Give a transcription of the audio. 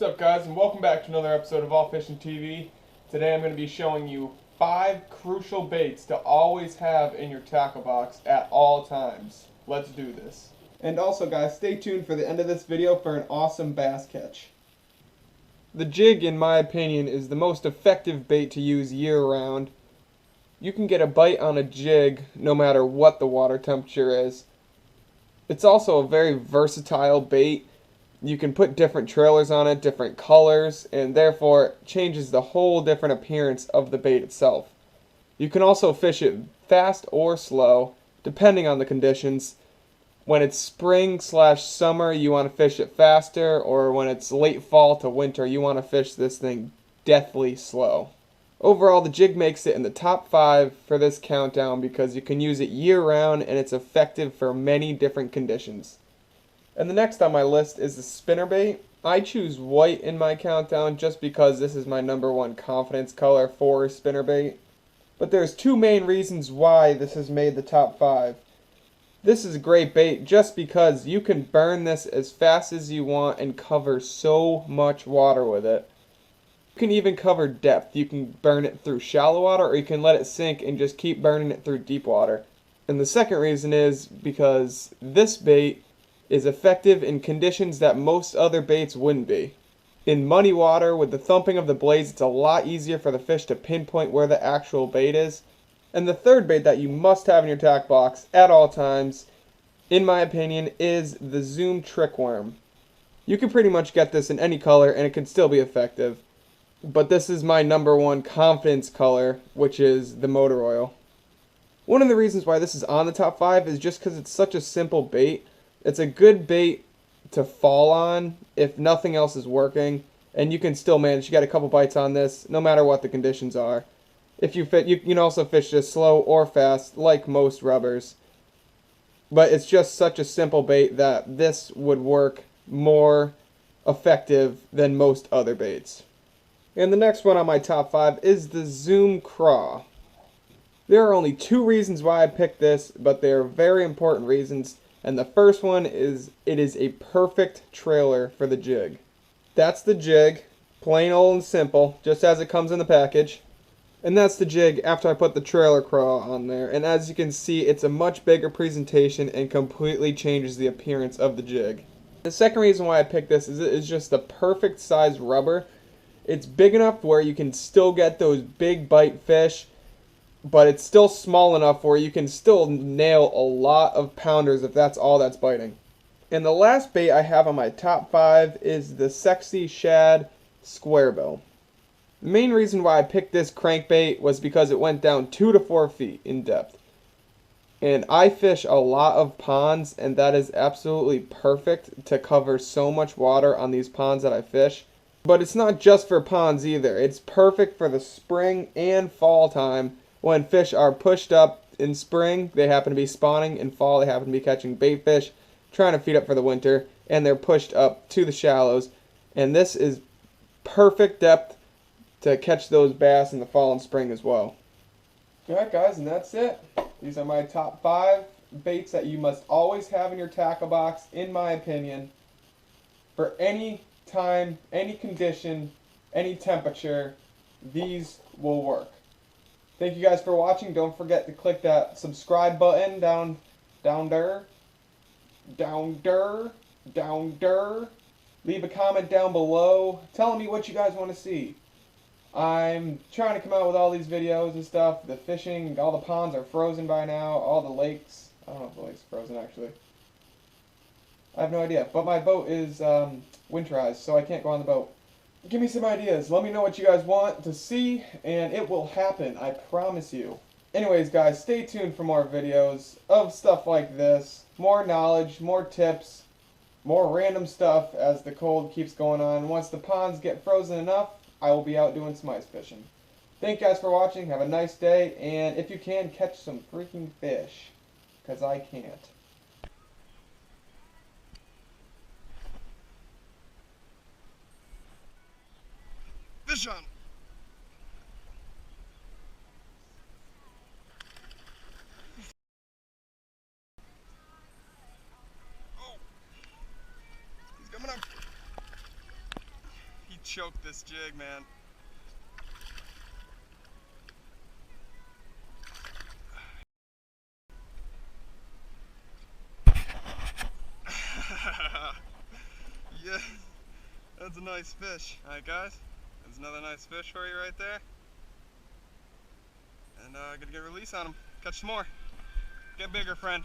What's up, guys, and welcome back to another episode of All Fishing TV. Today I'm going to be showing you 5 crucial baits to always have in your tackle box at all times. Let's do this. And also, guys, stay tuned for the end of this video for an awesome bass catch. The jig, in my opinion, is the most effective bait to use year-round. You can get a bite on a jig no matter what the water temperature is. It's also a very versatile bait. You can put different trailers on it, different colors, and therefore it changes the whole different appearance of the bait itself. You can also fish it fast or slow, depending on the conditions. When it's spring/summer, you want to fish it faster, or when it's late fall to winter, you want to fish this thing deathly slow. Overall, the jig makes it in the top 5 for this countdown because you can use it year-round and it's effective for many different conditions. And the next on my list is the spinnerbait. I choose white in my countdown just because this is my #1 confidence color for spinnerbait. But there's 2 main reasons why this has made the top 5. This is a great bait just because you can burn this as fast as you want and cover so much water with it. You can even cover depth. You can burn it through shallow water, or you can let it sink and just keep burning it through deep water. And the second reason is because this bait is effective in conditions that most other baits wouldn't be. In muddy water, with the thumping of the blades, it's a lot easier for the fish to pinpoint where the actual bait is. And the third bait that you must have in your tack box at all times, in my opinion, is the Zoom trick worm. You can pretty much get this in any color and it can still be effective. But this is my #1 confidence color, which is the motor oil. One of the reasons why this is on the top 5 is just because it's such a simple bait. It's a good bait to fall on if nothing else is working, and you can still manage. You get a couple bites on this, no matter what the conditions are. If you fit, you can also fish this slow or fast, like most rubbers. But it's just such a simple bait that this would work more effective than most other baits. And the next one on my top 5 is the Zoom Craw. There are only 2 reasons why I picked this, but they are very important reasons. And the first one is it is a perfect trailer for the jig. That's the jig, plain old and simple, just as it comes in the package. And that's the jig after I put the trailer craw on there. And as you can see, it's a much bigger presentation and completely changes the appearance of the jig. The second reason why I picked this is it is just the perfect size rubber. It's big enough where you can still get those big bite fish, but it's still small enough where you can still nail a lot of pounders if that's all that's biting. And the last bait I have on my top 5 is the Sexy Shad Squarebill. The main reason why I picked this crankbait was because it went down 2 to 4 feet in depth. And I fish a lot of ponds, and that is absolutely perfect to cover so much water on these ponds that I fish. But it's not just for ponds either. It's perfect for the spring and fall time. When fish are pushed up in spring, they happen to be spawning. In fall, they happen to be catching bait fish, trying to feed up for the winter, and they're pushed up to the shallows. And this is perfect depth to catch those bass in the fall and spring as well. Alright, guys, and that's it. These are my top 5 baits that you must always have in your tackle box, in my opinion, for any time, any condition, any temperature. These will work. Thank you guys for watching. Don't forget to click that subscribe button down there. Leave a comment down below telling me what you guys want to see. I'm trying to come out with all these videos and stuff. The fishing, all the ponds are frozen by now. All the lakes. I don't know if the lake's frozen actually. I have no idea. But my boat is winterized, so I can't go on the boat. Give me some ideas. Let me know what you guys want to see, and it will happen. I promise you. Anyways, guys, stay tuned for more videos of stuff like this. More knowledge, more tips, more random stuff as the cold keeps going on. Once the ponds get frozen enough, I will be out doing some ice fishing. Thank you guys for watching. Have a nice day, and if you can, catch some freaking fish, because I can't. Fish on. Oh, he's coming up. choke this jig, man. Yeah, that's a nice fish. Alright guys, there's another nice fish for you right there. And gonna get a release on him. Catch some more. Get bigger, friend.